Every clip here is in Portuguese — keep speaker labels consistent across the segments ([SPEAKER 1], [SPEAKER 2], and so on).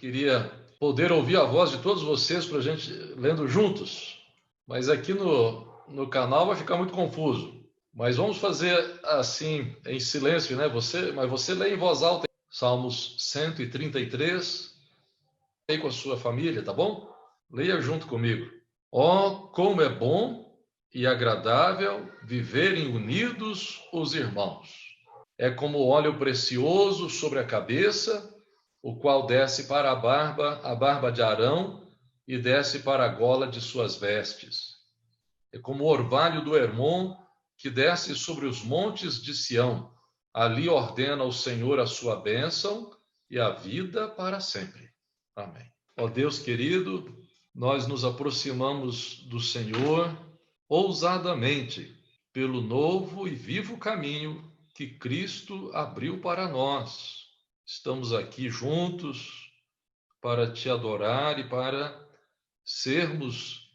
[SPEAKER 1] queria poder ouvir a voz de todos vocês para a gente lendo juntos, mas aqui no canal vai ficar muito confuso. Mas vamos fazer assim, em silêncio, né? Mas você lê em voz alta. Salmos 133, aí com a sua família, tá bom? Leia junto comigo. Oh, como é bom e agradável viverem unidos os irmãos. É como óleo precioso sobre a cabeça, o qual desce para a barba de Arão, e desce para a gola de suas vestes. É como o orvalho do Hermon, que desce sobre os montes de Sião. Ali ordena o Senhor a sua bênção e a vida para sempre. Amém. Ó Deus querido, nós nos aproximamos do Senhor ousadamente pelo novo e vivo caminho que Cristo abriu para nós. Estamos aqui juntos para te adorar e para sermos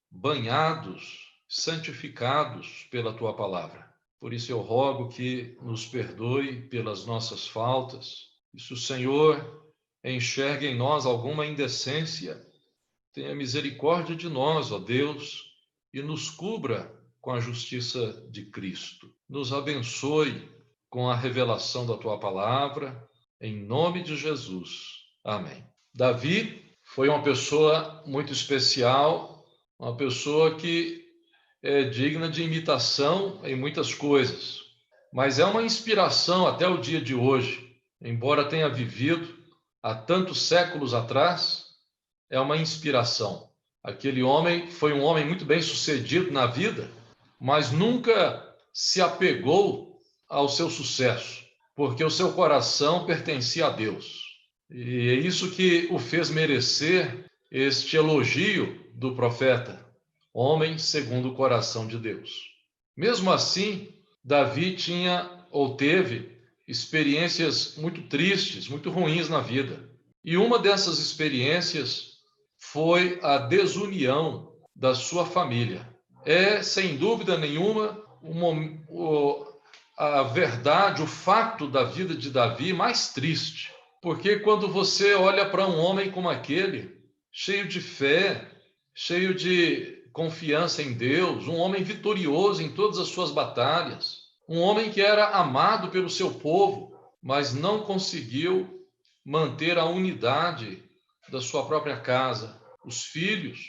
[SPEAKER 1] banhados, santificados pela tua palavra. Por isso eu rogo que nos perdoe pelas nossas faltas. E se o Senhor enxerga em nós alguma indecência, tenha misericórdia de nós, ó Deus, e nos cubra com a justiça de Cristo. Nos abençoe com a revelação da tua palavra, em nome de Jesus. Amém. Davi foi uma pessoa muito especial, uma pessoa que é digna de imitação em muitas coisas, mas é uma inspiração até o dia de hoje. Embora tenha vivido há tantos séculos atrás, é uma inspiração. Aquele homem foi um homem muito bem sucedido na vida, mas nunca se apegou ao seu sucesso, porque o seu coração pertencia a Deus. E é isso que o fez merecer este elogio do profeta, homem segundo o coração de Deus. Mesmo assim, Davi tinha ou teve experiências muito tristes, muito ruins na vida. E uma dessas experiências foi a desunião da sua família. É, sem dúvida nenhuma, a verdade, o fato da vida de Davi mais triste. Porque quando você olha para um homem como aquele, cheio de fé, cheio de confiança em Deus, um homem vitorioso em todas as suas batalhas, um homem que era amado pelo seu povo, mas não conseguiu manter a unidade da sua própria casa. Os filhos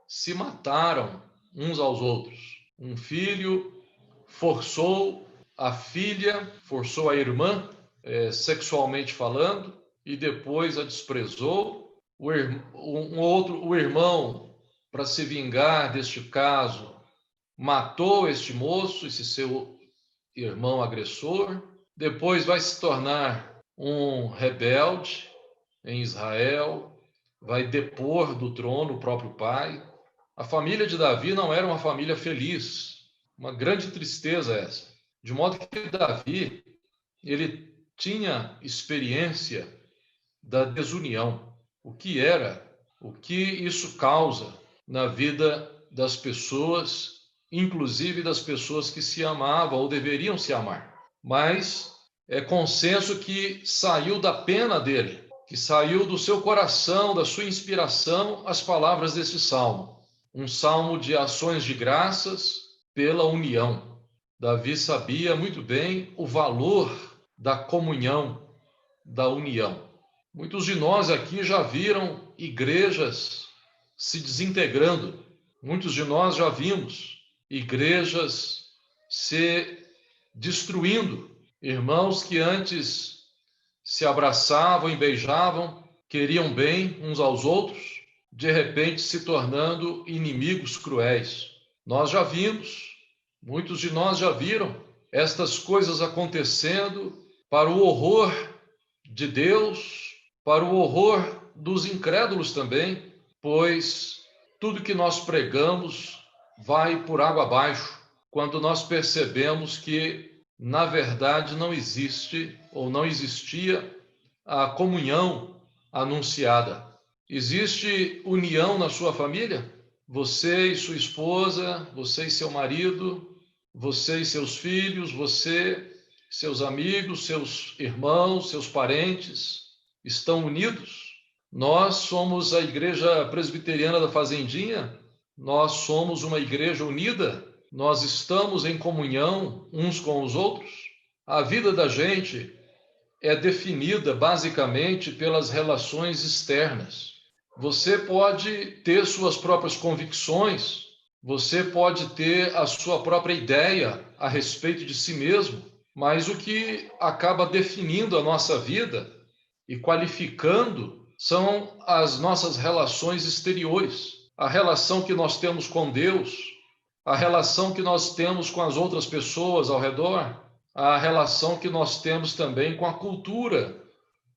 [SPEAKER 1] se mataram uns aos outros. Um filho forçou a filha, forçou a irmã, sexualmente falando, e depois a desprezou. O irmão, para se vingar deste caso, matou este moço, esse seu irmão agressor. Depois vai se tornar um rebelde em Israel, vai depor do trono o próprio pai. A família de Davi não era uma família feliz, uma grande tristeza essa. De modo que Davi, ele tinha experiência da desunião. O que isso causa na vida das pessoas, inclusive das pessoas que se amavam ou deveriam se amar. Mas é consenso que saiu da pena dele, que saiu do seu coração, da sua inspiração, as palavras desse salmo. Um salmo de ações de graças pela união. Davi sabia muito bem o valor da comunhão, da união. Muitos de nós aqui já viram igrejas se desintegrando. Muitos de nós já vimos igrejas se destruindo. Irmãos que antes se abraçavam e beijavam, queriam bem uns aos outros, de repente se tornando inimigos cruéis. Nós já vimos, muitos de nós já viram estas coisas acontecendo para o horror de Deus, para o horror dos incrédulos também, pois tudo que nós pregamos vai por água abaixo quando nós percebemos que, na verdade, não existe ou não existia a comunhão anunciada. Existe união na sua família? Você e sua esposa, você e seu marido, você e seus filhos, você, seus amigos, seus irmãos, seus parentes, estão unidos? Nós somos a Igreja Presbiteriana da Fazendinha, nós somos uma igreja unida, nós estamos em comunhão uns com os outros. A vida da gente é definida basicamente pelas relações externas. Você pode ter suas próprias convicções, você pode ter a sua própria ideia a respeito de si mesmo, mas o que acaba definindo a nossa vida e qualificando são as nossas relações exteriores, a relação que nós temos com Deus, a relação que nós temos com as outras pessoas ao redor, a relação que nós temos também com a cultura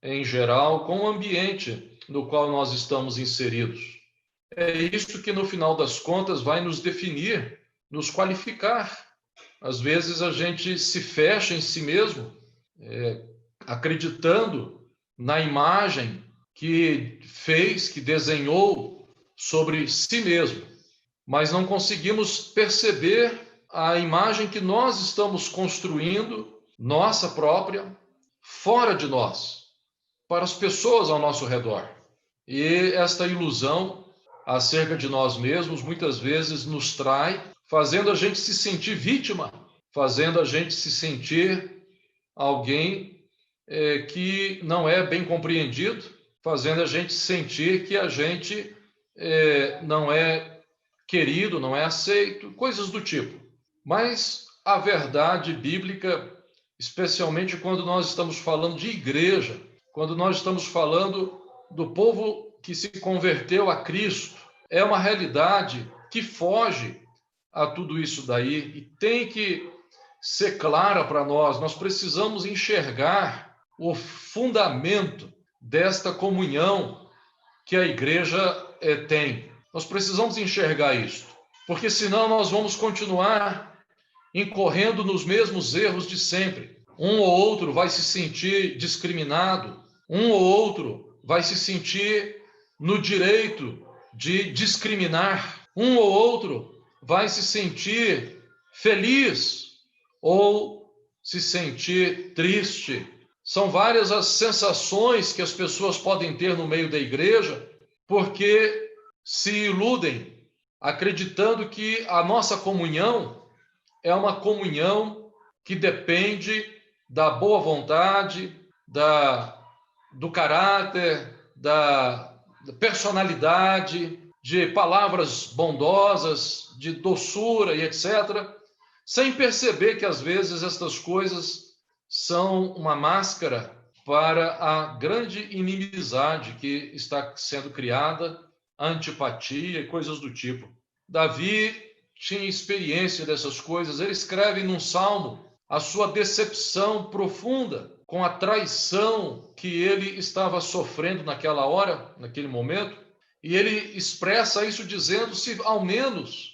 [SPEAKER 1] em geral, com o ambiente no qual nós estamos inseridos. É isso que, no final das contas, vai nos definir, nos qualificar. Às vezes a gente se fecha em si mesmo, acreditando na imagem que fez, que desenhou sobre si mesmo, mas não conseguimos perceber a imagem que nós estamos construindo, nossa própria, fora de nós, para as pessoas ao nosso redor. E esta ilusão acerca de nós mesmos muitas vezes nos trai, fazendo a gente se sentir vítima, fazendo a gente se sentir alguém que não é bem compreendido, fazendo a gente sentir que a gente não é querido, não é aceito, coisas do tipo. Mas a verdade bíblica, especialmente quando nós estamos falando de igreja, quando nós estamos falando do povo que se converteu a Cristo, é uma realidade que foge a tudo isso daí e tem que ser clara para nós. Nós precisamos enxergar o fundamento desta comunhão que a igreja tem. Nós precisamos enxergar isso, porque senão nós vamos continuar incorrendo nos mesmos erros de sempre. Um ou outro vai se sentir discriminado, um ou outro vai se sentir no direito de discriminar, um ou outro vai se sentir feliz ou se sentir triste. São várias as sensações que as pessoas podem ter no meio da igreja, porque se iludem, acreditando que a nossa comunhão é uma comunhão que depende da boa vontade, do caráter, da personalidade, de palavras bondosas, de doçura e etc., sem perceber que às vezes estas coisas são uma máscara para a grande inimizade que está sendo criada, a antipatia e coisas do tipo. Davi tinha experiência dessas coisas. Ele escreve num salmo a sua decepção profunda com a traição que ele estava sofrendo naquela hora, naquele momento, e ele expressa isso dizendo: se ao menos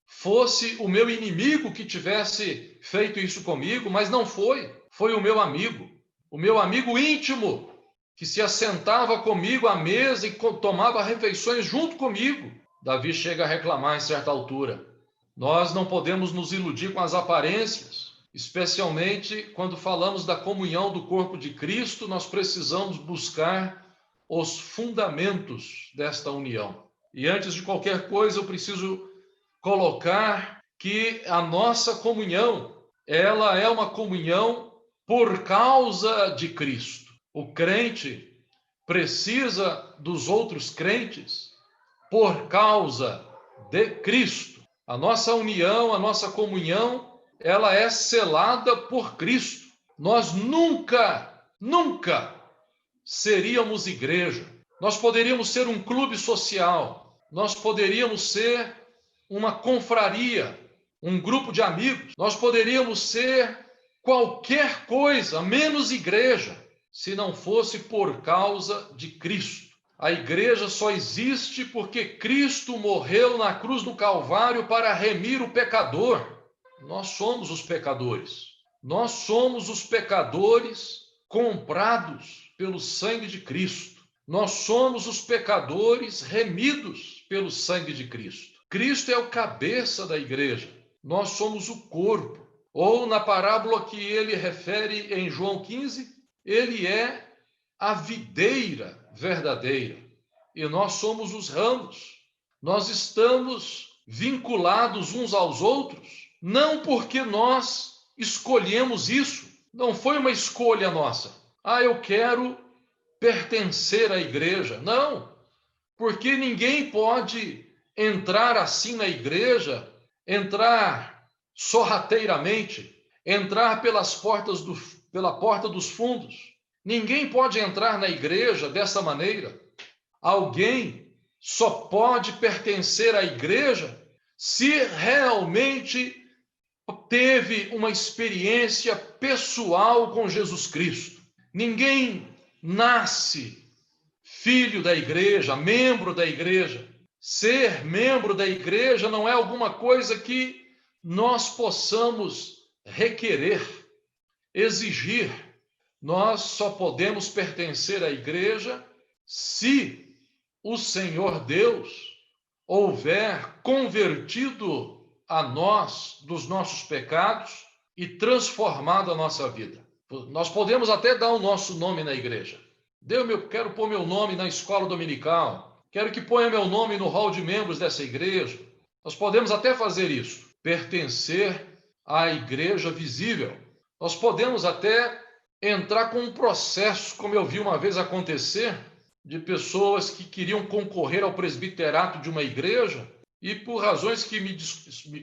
[SPEAKER 1] fosse o meu inimigo que tivesse feito isso comigo, mas não foi, foi o meu amigo íntimo, que se assentava comigo à mesa e tomava refeições junto comigo. Davi chega a reclamar em certa altura. Nós não podemos nos iludir com as aparências, especialmente quando falamos da comunhão do corpo de Cristo. Nós precisamos buscar os fundamentos desta união. E antes de qualquer coisa, eu preciso colocar que a nossa comunhão, ela é uma comunhão por causa de Cristo. O crente precisa dos outros crentes por causa de Cristo. A nossa união, a nossa comunhão, ela é selada por Cristo. Nós nunca seríamos igreja. Nós poderíamos ser um clube social. Nós poderíamos ser uma confraria, um grupo de amigos. Nós poderíamos ser qualquer coisa, menos igreja, se não fosse por causa de Cristo. A igreja só existe porque Cristo morreu na cruz do Calvário para remir o pecador. Nós somos os pecadores. Nós somos os pecadores comprados pelo sangue de Cristo. Nós somos os pecadores remidos pelo sangue de Cristo. Cristo é o cabeça da igreja. Nós somos o corpo. Ou na parábola que ele refere em João 15, ele é a videira verdadeira e nós somos os ramos. Nós estamos vinculados uns aos outros, não porque nós escolhemos isso, não foi uma escolha nossa. Eu quero pertencer à igreja. Não, porque ninguém pode entrar assim na igreja, entrar sorrateiramente, entrar pela porta dos fundos. Ninguém pode entrar na igreja dessa maneira. Alguém só pode pertencer à igreja se realmente teve uma experiência pessoal com Jesus Cristo. Ninguém nasce filho da igreja, membro da igreja. Ser membro da igreja não é alguma coisa que nós possamos requerer, exigir. Nós só podemos pertencer à igreja se o Senhor Deus houver convertido a nós dos nossos pecados e transformado a nossa vida. Nós podemos até dar o nosso nome na igreja. Quero pôr meu nome na escola dominical, quero que ponha meu nome no hall de membros dessa igreja. Nós podemos até fazer isso, pertencer à igreja visível. Nós podemos até entrar com um processo, como eu vi uma vez acontecer, de pessoas que queriam concorrer ao presbiterato de uma igreja e por razões que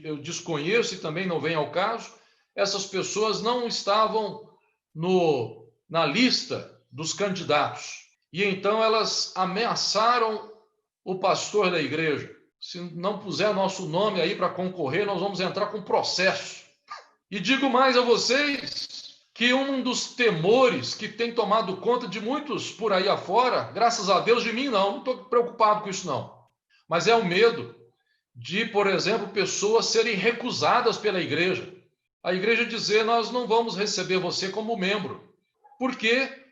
[SPEAKER 1] eu desconheço e também não vem ao caso, essas pessoas não estavam na lista dos candidatos. E então elas ameaçaram o pastor da igreja. Se não puser nosso nome aí para concorrer, nós vamos entrar com processo. E digo mais a vocês que um dos temores que tem tomado conta de muitos por aí afora, graças a Deus, de mim não estou preocupado com isso não, mas é o medo de, por exemplo, pessoas serem recusadas pela igreja. A igreja dizer, nós não vamos receber você como membro. Por quê?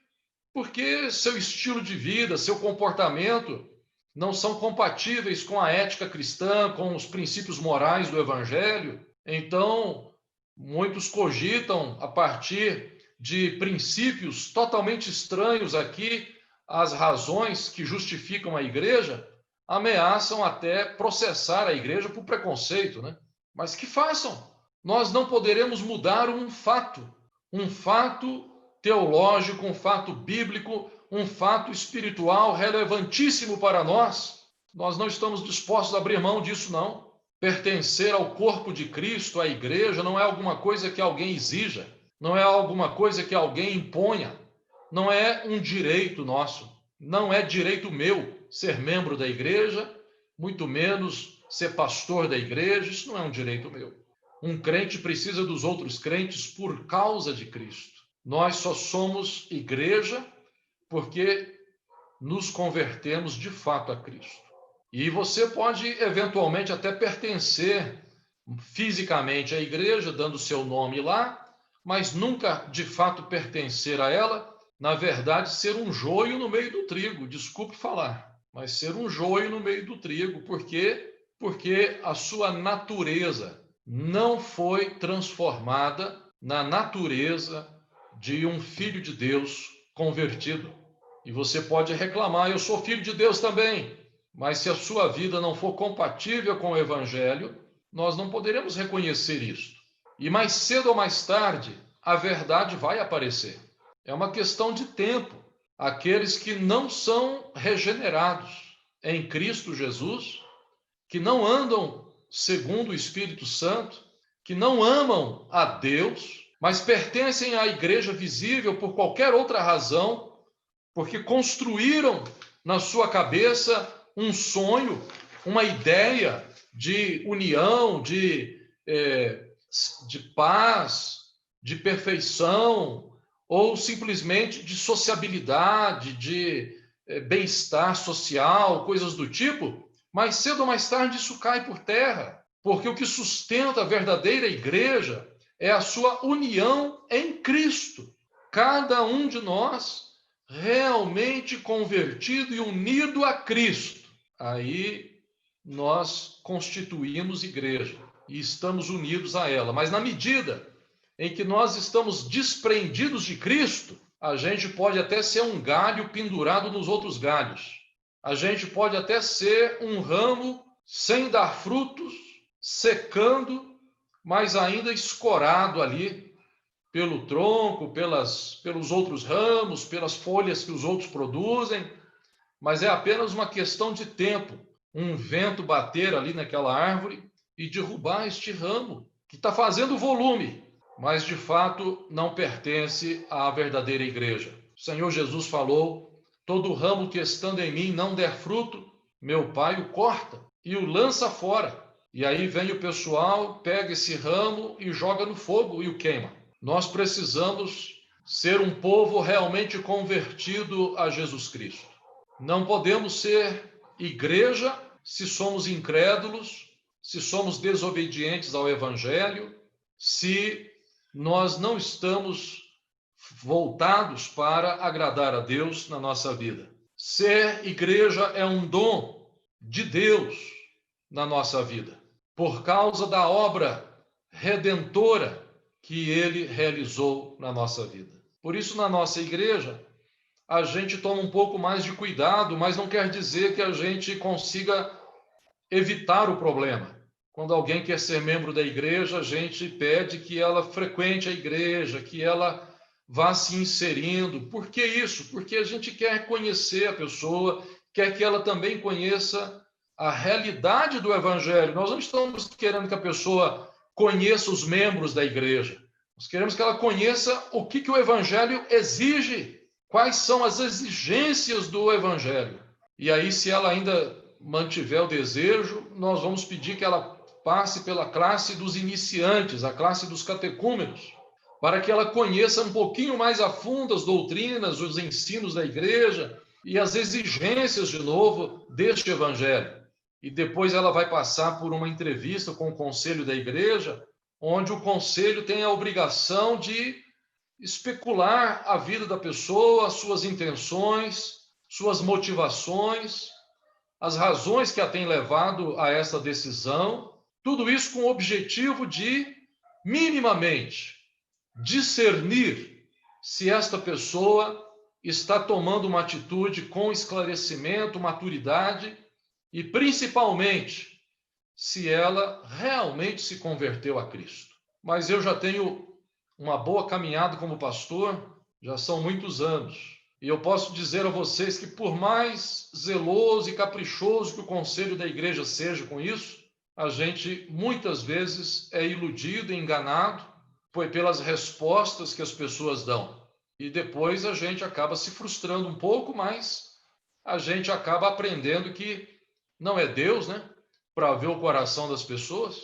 [SPEAKER 1] Porque seu estilo de vida, seu comportamento não são compatíveis com a ética cristã, com os princípios morais do evangelho. Então, muitos cogitam, a partir de princípios totalmente estranhos aqui, as razões que justificam a igreja, ameaçam até processar a igreja por preconceito, né? Mas que façam. Nós não poderemos mudar um fato teológico, um fato bíblico, um fato espiritual relevantíssimo para nós. Nós não estamos dispostos a abrir mão disso, não. Pertencer ao corpo de Cristo, à igreja, não é alguma coisa que alguém exija, não é alguma coisa que alguém imponha, não é um direito nosso, não é direito meu ser membro da igreja, muito menos ser pastor da igreja, isso não é um direito meu. Um crente precisa dos outros crentes por causa de Cristo. Nós só somos igreja porque nos convertemos de fato a Cristo. E você pode, eventualmente, até pertencer fisicamente à igreja, dando seu nome lá, mas nunca, de fato, pertencer a ela. Na verdade, ser um joio no meio do trigo, desculpe falar, mas ser um joio no meio do trigo. Por quê? Porque a sua natureza não foi transformada na natureza de um filho de Deus convertido. E você pode reclamar, eu sou filho de Deus também. Mas se a sua vida não for compatível com o evangelho, nós não poderemos reconhecer isso. E mais cedo ou mais tarde, a verdade vai aparecer. É uma questão de tempo. Aqueles que não são regenerados em Cristo Jesus, que não andam segundo o Espírito Santo, que não amam a Deus, mas pertencem à igreja visível por qualquer outra razão, porque construíram na sua cabeça um sonho, uma ideia de união, de paz, de perfeição, ou simplesmente de sociabilidade, de bem-estar social, coisas do tipo, mais cedo ou mais tarde isso cai por terra, porque o que sustenta a verdadeira igreja é a sua união em Cristo. Cada um de nós realmente convertido e unido a Cristo. Aí nós constituímos igreja e estamos unidos a ela. Mas na medida em que nós estamos desprendidos de Cristo, A gente pode até ser um galho pendurado nos outros galhos. A gente pode até ser um ramo sem dar frutos, secando, mas ainda escorado ali pelo tronco, pelos outros ramos, pelas folhas que os outros produzem. Mas é apenas uma questão de tempo. Um vento bater ali naquela árvore e derrubar este ramo, que está fazendo volume, mas de fato não pertence à verdadeira igreja. O Senhor Jesus falou: todo ramo que estando em mim não der fruto, meu Pai o corta e o lança fora. E aí vem o pessoal, pega esse ramo e joga no fogo e o queima. Nós precisamos ser um povo realmente convertido a Jesus Cristo. Não podemos ser igreja se somos incrédulos, se somos desobedientes ao Evangelho, se nós não estamos voltados para agradar a Deus na nossa vida. Ser igreja é um dom de Deus na nossa vida, por causa da obra redentora que Ele realizou na nossa vida. Por isso, na nossa igreja, a gente toma um pouco mais de cuidado, mas não quer dizer que a gente consiga evitar o problema. Quando alguém quer ser membro da igreja, a gente pede que ela frequente a igreja, que ela vá se inserindo. Por que isso? Porque a gente quer conhecer a pessoa, quer que ela também conheça a realidade do Evangelho. Nós não estamos querendo que a pessoa conheça os membros da igreja. Nós queremos que ela conheça o que o Evangelho exige, quais são as exigências do Evangelho. E aí, se ela ainda mantiver o desejo, nós vamos pedir que ela passe pela classe dos iniciantes, a classe dos catecúmenos, para que ela conheça um pouquinho mais a fundo as doutrinas, os ensinos da igreja e as exigências, de novo, deste Evangelho. E depois ela vai passar por uma entrevista com o conselho da igreja, onde o conselho tem a obrigação de especular a vida da pessoa, as suas intenções, suas motivações, as razões que a têm levado a essa decisão, tudo isso com o objetivo de, minimamente, discernir se esta pessoa está tomando uma atitude com esclarecimento, maturidade e, principalmente, se ela realmente se converteu a Cristo. Mas eu já tenho uma boa caminhada como pastor, já são muitos anos. E eu posso dizer a vocês que, por mais zeloso e caprichoso que o conselho da igreja seja com isso, a gente muitas vezes é iludido e enganado pelas respostas que as pessoas dão. E depois a gente acaba se frustrando um pouco, mas a gente acaba aprendendo que não é Deus, né, para ver o coração das pessoas.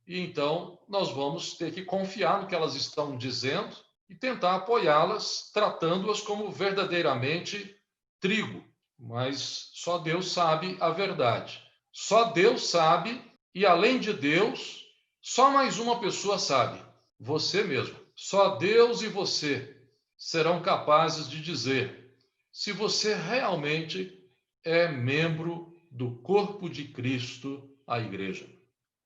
[SPEAKER 1] E então nós vamos ter que confiar no que elas estão dizendo e tentar apoiá-las, tratando-as como verdadeiramente trigo. Mas só Deus sabe a verdade. Só Deus sabe, e além de Deus, só mais uma pessoa sabe: você mesmo. Só Deus e você serão capazes de dizer se você realmente é membro do corpo de Cristo, a igreja.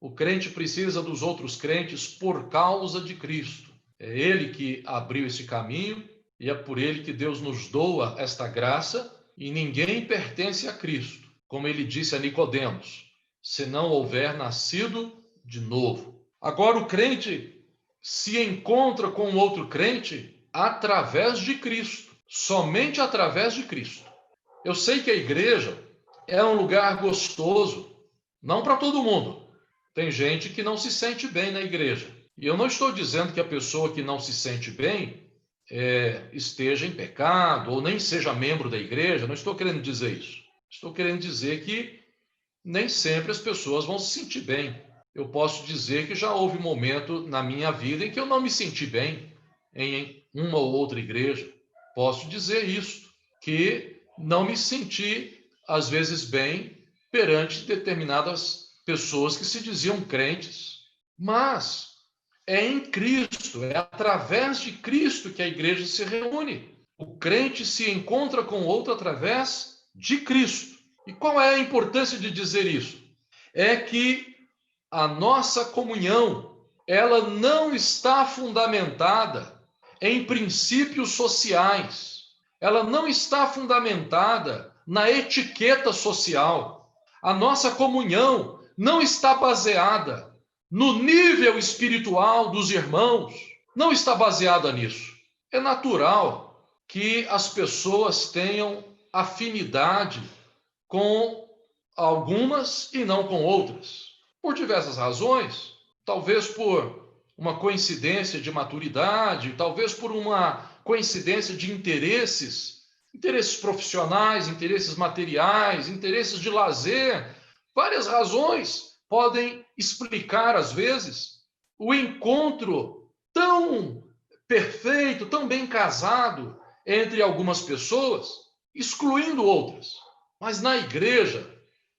[SPEAKER 1] O crente precisa dos outros crentes por causa de Cristo. É Ele que abriu esse caminho e é por Ele que Deus nos doa esta graça, e ninguém pertence a Cristo, como Ele disse a Nicodemos, se não houver nascido de novo. Agora o crente se encontra com outro crente através de Cristo, somente através de Cristo. Eu sei que a igreja é um lugar gostoso, não para todo mundo. Tem gente que não se sente bem na igreja. E eu não estou dizendo que a pessoa que não se sente bem esteja em pecado ou nem seja membro da igreja, não estou querendo dizer isso. Estou querendo dizer que nem sempre as pessoas vão se sentir bem. Eu posso dizer que já houve momento na minha vida em que eu não me senti bem em uma ou outra igreja. Posso dizer isso, que não me senti, às vezes, bem perante determinadas pessoas que se diziam crentes. Mas é em Cristo, é através de Cristo que a igreja se reúne. O crente se encontra com o outro através de Cristo. E qual é a importância de dizer isso? É que a nossa comunhão, ela não está fundamentada em princípios sociais. Ela não está fundamentada na etiqueta social. A nossa comunhão não está baseada no nível espiritual dos irmãos, não está baseada nisso. É natural que as pessoas tenham afinidade com algumas e não com outras, por diversas razões, talvez por uma coincidência de maturidade, talvez por uma coincidência de interesses profissionais, interesses materiais, interesses de lazer. Várias razões podem explicar, às vezes, o encontro tão perfeito, tão bem casado entre algumas pessoas, excluindo outras. Mas na igreja,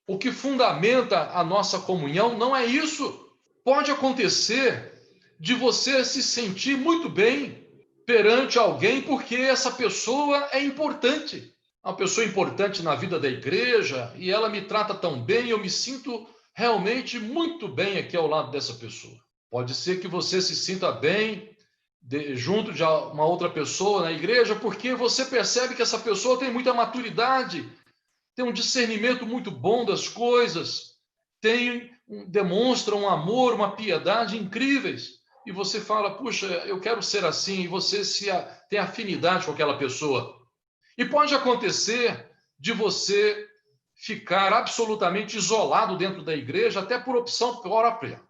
[SPEAKER 1] o que fundamenta a nossa comunhão não é isso. Pode acontecer de você se sentir muito bem perante alguém porque essa pessoa é importante. Uma pessoa importante na vida da igreja e ela me trata tão bem, eu me sinto realmente muito bem aqui ao lado dessa pessoa. Pode ser que você se sinta bem junto de uma outra pessoa na igreja porque você percebe que essa pessoa tem muita maturidade, tem um discernimento muito bom das coisas, demonstra um amor, uma piedade incríveis. E você fala, puxa, eu quero ser assim, e você tem afinidade com aquela pessoa. E pode acontecer de você ficar absolutamente isolado dentro da igreja, até por opção própria.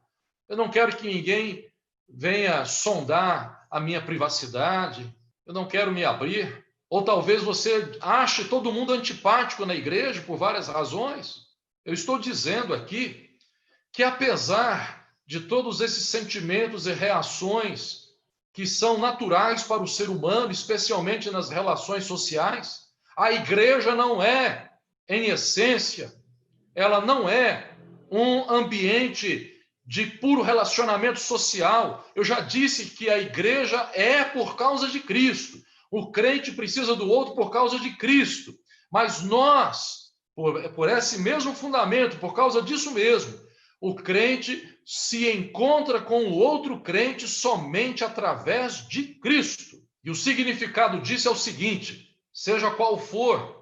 [SPEAKER 1] Eu não quero que ninguém venha sondar a minha privacidade, eu não quero me abrir. Ou talvez você ache todo mundo antipático na igreja por várias razões. Eu estou dizendo aqui que apesar de todos esses sentimentos e reações que são naturais para o ser humano, especialmente nas relações sociais, a igreja não é, em essência, ela não é um ambiente de puro relacionamento social. Eu já disse que a igreja é por causa de Cristo. O crente precisa do outro por causa de Cristo. Mas nós, por esse mesmo fundamento, por causa disso mesmo, o crente se encontra com o outro crente somente através de Cristo. E o significado disso é o seguinte: seja qual for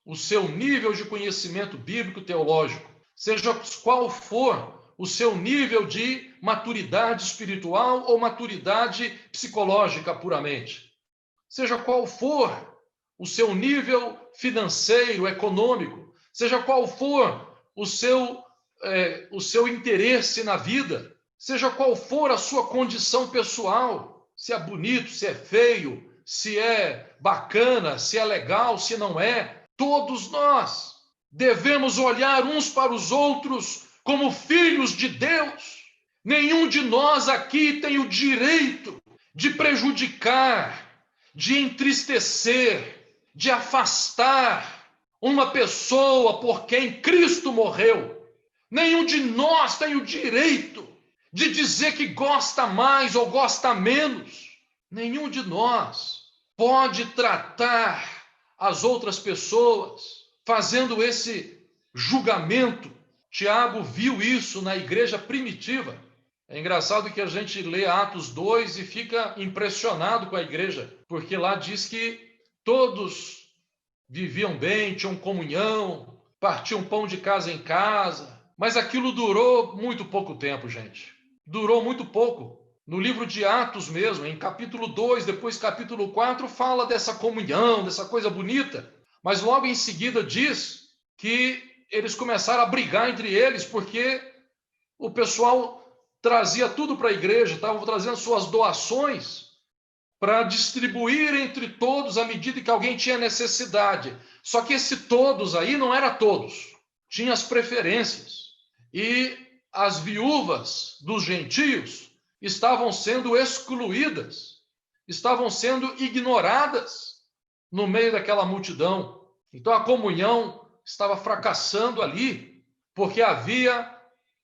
[SPEAKER 1] o seu nível de conhecimento bíblico teológico, seja qual for o seu nível de maturidade espiritual ou maturidade psicológica puramente, seja qual for o seu nível financeiro, econômico, seja qual for o seu interesse na vida, seja qual for a sua condição pessoal, se é bonito, se é feio, se é bacana, se é legal, se não é, todos nós devemos olhar uns para os outros como filhos de Deus. Nenhum de nós aqui tem o direito de prejudicar, de entristecer, de afastar uma pessoa por quem Cristo morreu. Nenhum de nós tem o direito de dizer que gosta mais ou gosta menos. Nenhum de nós pode tratar as outras pessoas fazendo esse julgamento. Tiago viu isso na igreja primitiva. É engraçado que a gente lê Atos 2 e fica impressionado com a igreja, porque lá diz que todos viviam bem, tinham comunhão, partiam pão de casa em casa, mas aquilo durou muito pouco tempo, gente. Durou muito pouco. No livro de Atos mesmo, em capítulo 2, depois capítulo 4, fala dessa comunhão, dessa coisa bonita, mas logo em seguida diz que eles começaram a brigar entre eles, porque o pessoal trazia tudo para a igreja, estavam trazendo suas doações para distribuir entre todos à medida que alguém tinha necessidade. Só que esse todos aí não era todos, tinha as preferências. E as viúvas dos gentios estavam sendo excluídas, estavam sendo ignoradas no meio daquela multidão. Então a comunhão estava fracassando ali, porque havia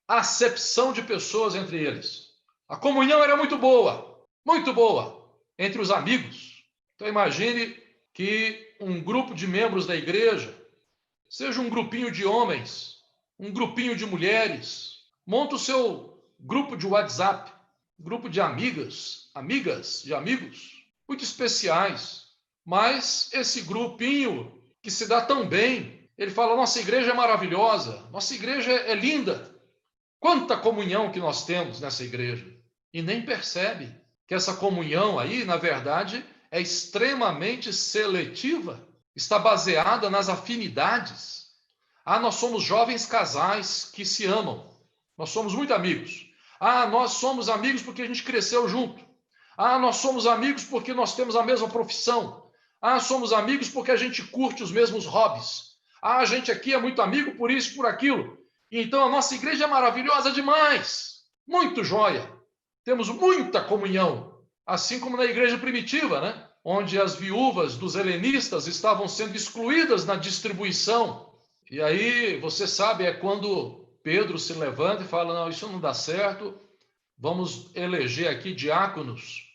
[SPEAKER 1] acepção de pessoas entre eles. A comunhão era muito boa entre os amigos. Então imagine que um grupo de membros da igreja, seja um grupinho de homens, um grupinho de mulheres, monta o seu grupo de WhatsApp, grupo de amigas, de amigos. muito especiais. Mas esse grupinho que se dá tão bem, ele fala, nossa igreja é maravilhosa, nossa igreja é linda. Quanta comunhão que nós temos nessa igreja. E nem percebe que essa comunhão aí, na verdade, é extremamente seletiva. Está baseada nas afinidades. Nós somos jovens casais que se amam. Nós somos muito amigos. Nós somos amigos porque a gente cresceu junto. Nós somos amigos porque nós temos a mesma profissão. Somos amigos porque a gente curte os mesmos hobbies. A gente aqui é muito amigo por isso, por aquilo. Então a nossa igreja é maravilhosa demais. Muito joia. Temos muita comunhão. Assim como na igreja primitiva, né? Onde as viúvas dos helenistas estavam sendo excluídas na distribuição. E aí, você sabe, é quando Pedro se levanta e fala, não, isso não dá certo, vamos eleger aqui diáconos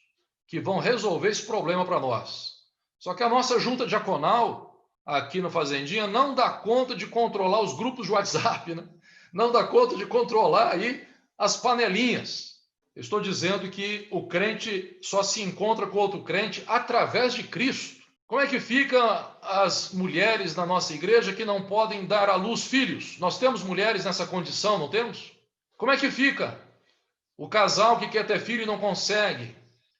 [SPEAKER 1] que vão resolver esse problema para nós. Só que a nossa junta diaconal, aqui no Fazendinha, não dá conta de controlar os grupos de WhatsApp, né? Não dá conta de controlar aí as panelinhas. Eu estou dizendo que o crente só se encontra com outro crente através de Cristo. Como é que ficam as mulheres na nossa igreja que não podem dar à luz filhos? Nós temos mulheres nessa condição, não temos? Como é que fica o casal que quer ter filho e não consegue?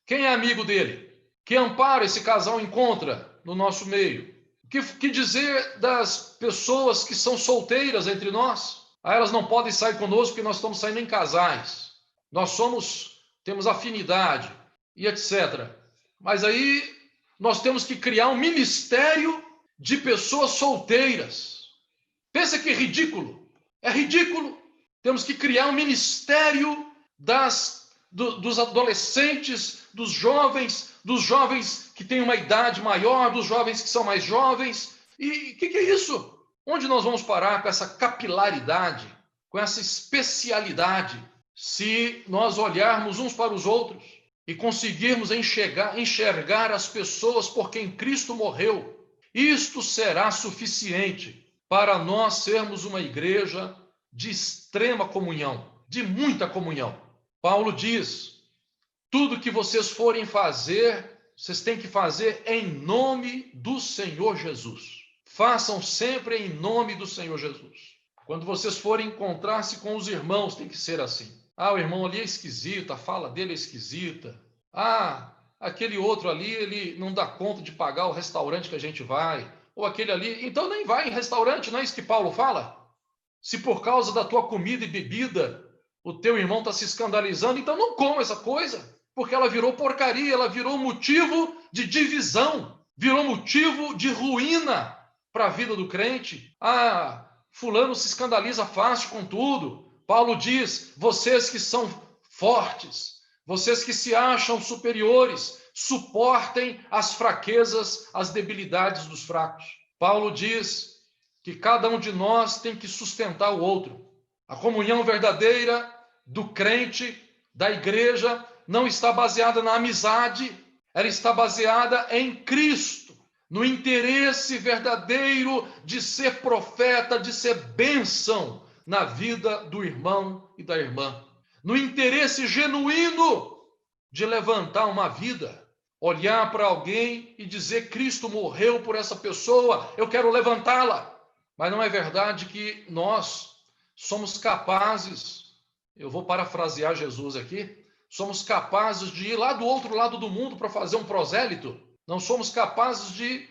[SPEAKER 1] Quem é amigo dele? Que amparo esse casal encontra no nosso meio? Que dizer das pessoas que são solteiras entre nós? Elas não podem sair conosco porque nós estamos saindo em casais. Nós temos afinidade e etc. Mas aí nós temos que criar um ministério de pessoas solteiras. Pensa que ridículo. É ridículo. Temos que criar um ministério dos adolescentes, dos jovens que têm uma idade maior, dos jovens que são mais jovens. E o que é isso? Onde nós vamos parar com essa capilaridade, com essa especialidade, se nós olharmos uns para os outros e conseguirmos enxergar as pessoas por quem Cristo morreu? Isto será suficiente para nós sermos uma igreja de extrema comunhão, de muita comunhão. Paulo diz, tudo que vocês forem fazer, vocês têm que fazer em nome do Senhor Jesus. Façam sempre em nome do Senhor Jesus. Quando vocês forem encontrar-se com os irmãos, tem que ser assim. O irmão ali é esquisito, a fala dele é esquisita. Aquele outro ali, ele não dá conta de pagar o restaurante que a gente vai. Ou aquele ali, então nem vai em restaurante, não é isso que Paulo fala? Se por causa da tua comida e bebida, o teu irmão está se escandalizando, então não coma essa coisa, porque ela virou porcaria, ela virou motivo de divisão, virou motivo de ruína para a vida do crente. Fulano se escandaliza fácil com tudo. Paulo diz, vocês que são fortes, vocês que se acham superiores, suportem as fraquezas, as debilidades dos fracos. Paulo diz que cada um de nós tem que sustentar o outro. A comunhão verdadeira do crente, da igreja, não está baseada na amizade, ela está baseada em Cristo, no interesse verdadeiro de ser profeta, de ser bênção na vida do irmão e da irmã, no interesse genuíno de levantar uma vida, olhar para alguém e dizer, Cristo morreu por essa pessoa, eu quero levantá-la. Mas não é verdade que nós somos capazes, eu vou parafrasear Jesus aqui, somos capazes de ir lá do outro lado do mundo para fazer um prosélito. Não somos capazes de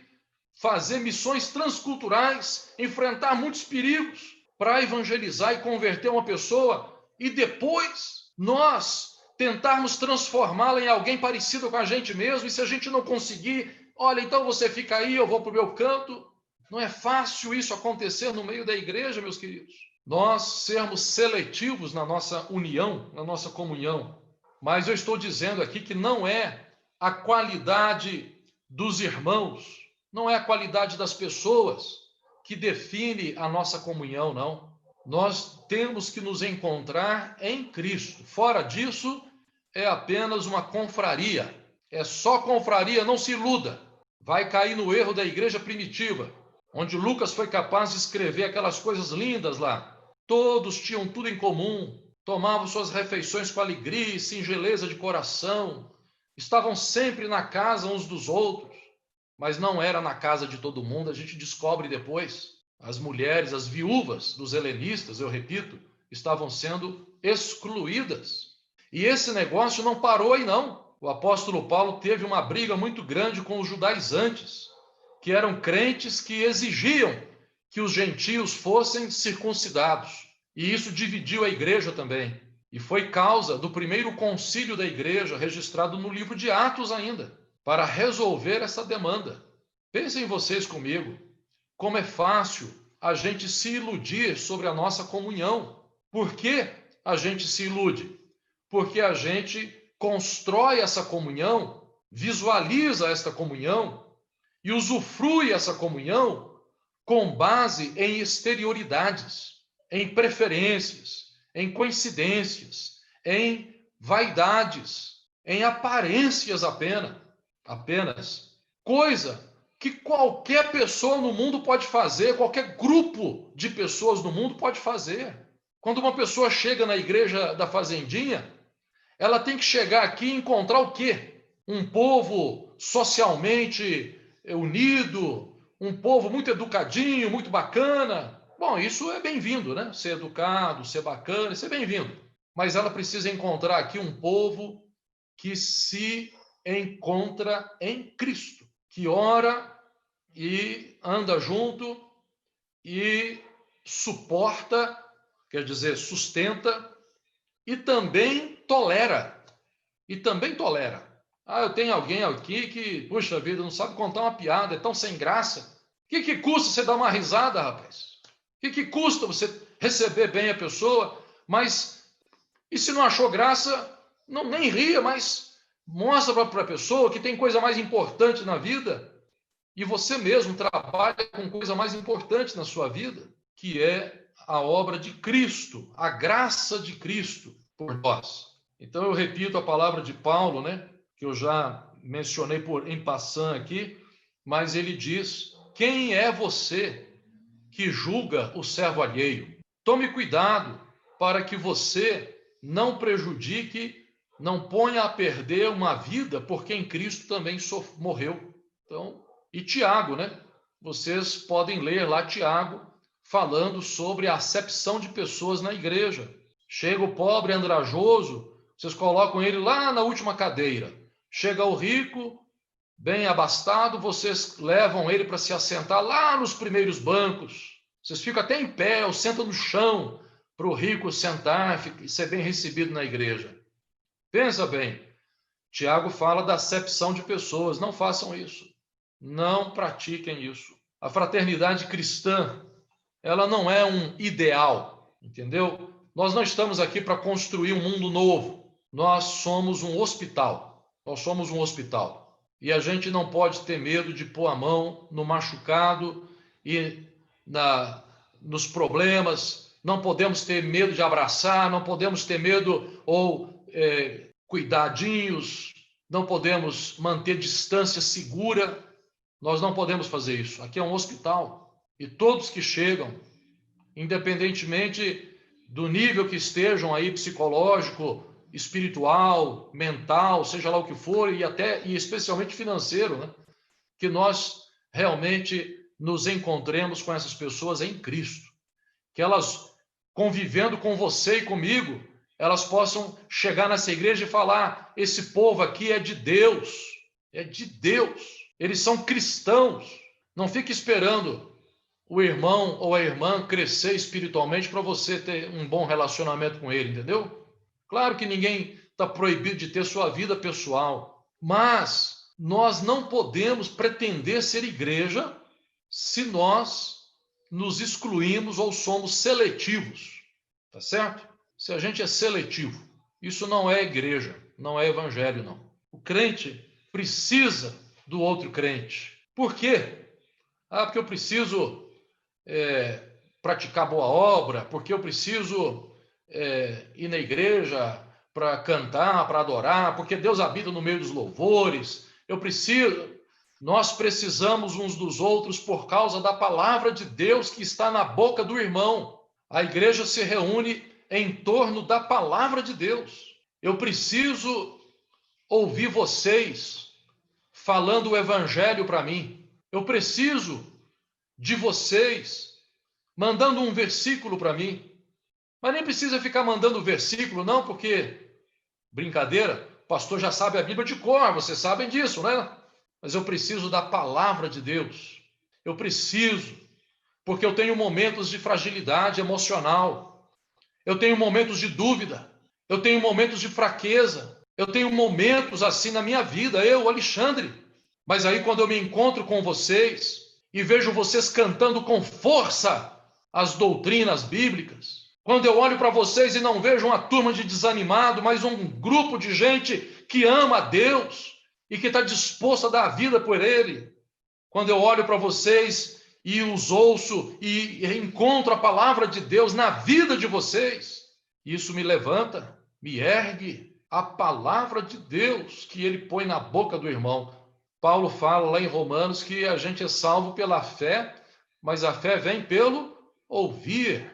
[SPEAKER 1] fazer missões transculturais, enfrentar muitos perigos para evangelizar e converter uma pessoa e depois nós tentarmos transformá-la em alguém parecido com a gente mesmo, e se a gente não conseguir, olha, então você fica aí, eu vou para o meu canto. Não é fácil isso acontecer no meio da igreja, meus queridos. Nós sermos seletivos na nossa união, na nossa comunhão. Mas eu estou dizendo aqui que não é a qualidade dos irmãos, não é a qualidade das pessoas que define a nossa comunhão, não. Nós temos que nos encontrar em Cristo. Fora disso, é apenas uma confraria. É só confraria, não se iluda. Vai cair no erro da igreja primitiva, onde Lucas foi capaz de escrever aquelas coisas lindas lá. Todos tinham tudo em comum, tomavam suas refeições com alegria e singeleza de coração, estavam sempre na casa uns dos outros, mas não era na casa de todo mundo. A gente descobre depois. As mulheres, as viúvas dos helenistas, eu repito, estavam sendo excluídas. E esse negócio não parou aí, não. O apóstolo Paulo teve uma briga muito grande com os judaizantes, que eram crentes que exigiam que os gentios fossem circuncidados. E isso dividiu a igreja também. E foi causa do primeiro concílio da igreja, registrado no livro de Atos ainda, para resolver essa demanda. Pensem vocês comigo, como é fácil a gente se iludir sobre a nossa comunhão. Por que a gente se ilude? Porque a gente constrói essa comunhão, visualiza esta comunhão e usufrui essa comunhão com base em exterioridades, em preferências, em coincidências, em vaidades, em aparências apenas. Coisa que qualquer pessoa no mundo pode fazer, qualquer grupo de pessoas no mundo pode fazer. Quando uma pessoa chega na igreja da Fazendinha, ela tem que chegar aqui e encontrar o quê? Um povo socialmente unido, um povo muito educadinho, muito bacana. Bom, isso é bem-vindo, né? Ser educado, ser bacana, isso é bem-vindo. Mas ela precisa encontrar aqui um povo que se encontra em Cristo, que ora e anda junto e suporta, quer dizer, sustenta e também tolera. Ah, eu tenho alguém aqui que, puxa vida, não sabe contar uma piada, é tão sem graça. O que custa você dar uma risada, rapaz? O que custa você receber bem a pessoa? Mas, e se não achou graça, não, nem ria, mas mostra para a pessoa que tem coisa mais importante na vida. E você mesmo trabalha com coisa mais importante na sua vida, que é a obra de Cristo, a graça de Cristo por nós. Então eu repito a palavra de Paulo, né, que eu já mencionei em passant aqui, mas ele diz: quem é você que julga o servo alheio? Tome cuidado para que você não prejudique, não ponha a perder uma vida por quem Cristo também morreu. Então, e Tiago, né? Vocês podem ler lá Tiago falando sobre a acepção de pessoas na igreja. Chega o pobre andrajoso, vocês colocam ele lá na última cadeira. Chega o rico, bem abastado, vocês levam ele para se assentar lá nos primeiros bancos. Vocês ficam até em pé ou sentam no chão para o rico sentar e ser bem recebido na igreja. Pensa bem, Tiago fala da acepção de pessoas. Não façam isso. Não pratiquem isso. A fraternidade cristã, ela não é um ideal, entendeu? Nós não estamos aqui para construir um mundo novo. Nós somos um hospital. Nós somos um hospital. E a gente não pode ter medo de pôr a mão no machucado e nos problemas. Não podemos ter medo de abraçar, não podemos ter medo ou cuidadinhos, não podemos manter distância segura. Nós não podemos fazer isso. Aqui é um hospital. E todos que chegam, independentemente do nível que estejam aí, psicológico, espiritual, mental, seja lá o que for, e especialmente financeiro, né? Que nós realmente nos encontremos com essas pessoas em Cristo. Que elas, convivendo com você e comigo, elas possam chegar nessa igreja e falar: esse povo aqui é de Deus, é de Deus. Eles são cristãos. Não fique esperando o irmão ou a irmã crescer espiritualmente para você ter um bom relacionamento com ele, entendeu? Claro que ninguém está proibido de ter sua vida pessoal, mas nós não podemos pretender ser igreja se nós nos excluímos ou somos seletivos, tá certo? Se a gente é seletivo, isso não é igreja, não é evangelho, não. O crente precisa do outro crente. Por quê? Porque eu preciso praticar boa obra, porque eu preciso ir na igreja para cantar, para adorar, porque Deus habita no meio dos louvores. Nós precisamos uns dos outros por causa da palavra de Deus que está na boca do irmão. A igreja se reúne em torno da palavra de Deus. Eu preciso ouvir vocês falando o evangelho para mim. Eu preciso de vocês mandando um versículo para mim. Mas nem precisa ficar mandando versículo, não, porque, brincadeira, o pastor já sabe a Bíblia de cor, vocês sabem disso, né? Mas eu preciso da palavra de Deus. Eu preciso, porque eu tenho momentos de fragilidade emocional. Eu tenho momentos de dúvida. Eu tenho momentos de fraqueza. Eu tenho momentos assim na minha vida, eu, Alexandre. Mas aí quando eu me encontro com vocês e vejo vocês cantando com força as doutrinas bíblicas, quando eu olho para vocês e não vejo uma turma de desanimado, mas um grupo de gente que ama a Deus e que está disposto a dar a vida por Ele, quando eu olho para vocês e os ouço e encontro a palavra de Deus na vida de vocês, isso me levanta, me ergue. A palavra de Deus que Ele põe na boca do irmão. Paulo fala lá em Romanos que a gente é salvo pela fé, mas a fé vem pelo ouvir.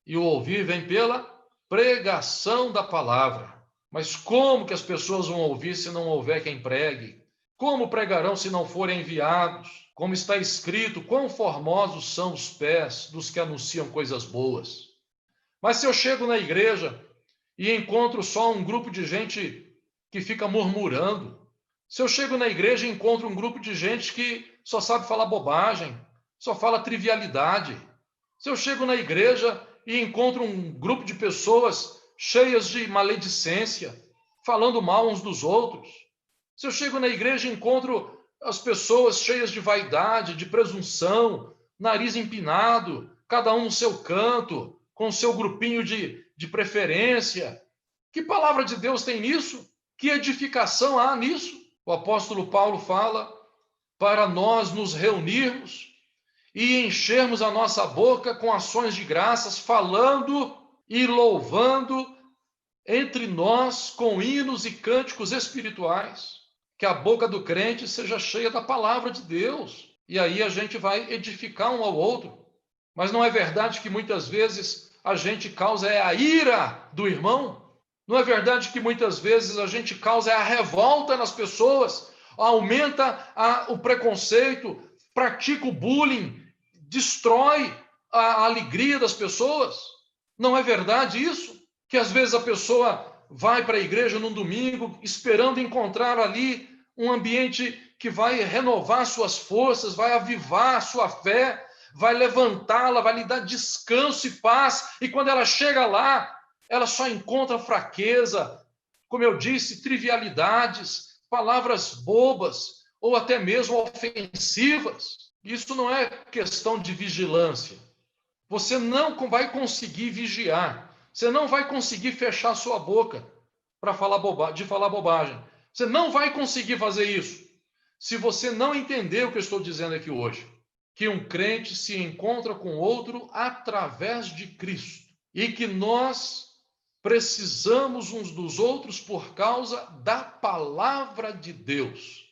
[SPEAKER 1] E o ouvir vem pela pregação da palavra. Mas como que as pessoas vão ouvir se não houver quem pregue? Como pregarão se não forem enviados? Como está escrito, quão formosos são os pés dos que anunciam coisas boas. Mas se eu chego na igreja e encontro só um grupo de gente que fica murmurando, se eu chego na igreja e encontro um grupo de gente que só sabe falar bobagem, só fala trivialidade, se eu chego na igreja e encontro um grupo de pessoas cheias de maledicência, falando mal uns dos outros, se eu chego na igreja e encontro as pessoas cheias de vaidade, de presunção, nariz empinado, cada um no seu canto, com o seu grupinho de preferência, que palavra de Deus tem nisso? Que edificação há nisso? O apóstolo Paulo fala para nós nos reunirmos e enchermos a nossa boca com ações de graças, falando e louvando entre nós com hinos e cânticos espirituais. Que a boca do crente seja cheia da palavra de Deus. E aí a gente vai edificar um ao outro. Mas não é verdade que muitas vezes a gente causa a ira do irmão? Não é verdade que muitas vezes a gente causa a revolta nas pessoas, aumenta o preconceito, pratica o bullying, destrói a alegria das pessoas? Não é verdade isso? Que às vezes a pessoa vai para a igreja num domingo esperando encontrar ali um ambiente que vai renovar suas forças, vai avivar a sua fé, vai levantá-la, vai lhe dar descanso e paz, e quando ela chega lá, ela só encontra fraqueza, como eu disse, trivialidades, palavras bobas, ou até mesmo ofensivas. Isso não é questão de vigilância. Você não vai conseguir vigiar, você não vai conseguir fechar sua boca para falar bobagem. Você não vai conseguir fazer isso se você não entender o que eu estou dizendo aqui hoje. Que um crente se encontra com outro através de Cristo e que nós precisamos uns dos outros por causa da palavra de Deus,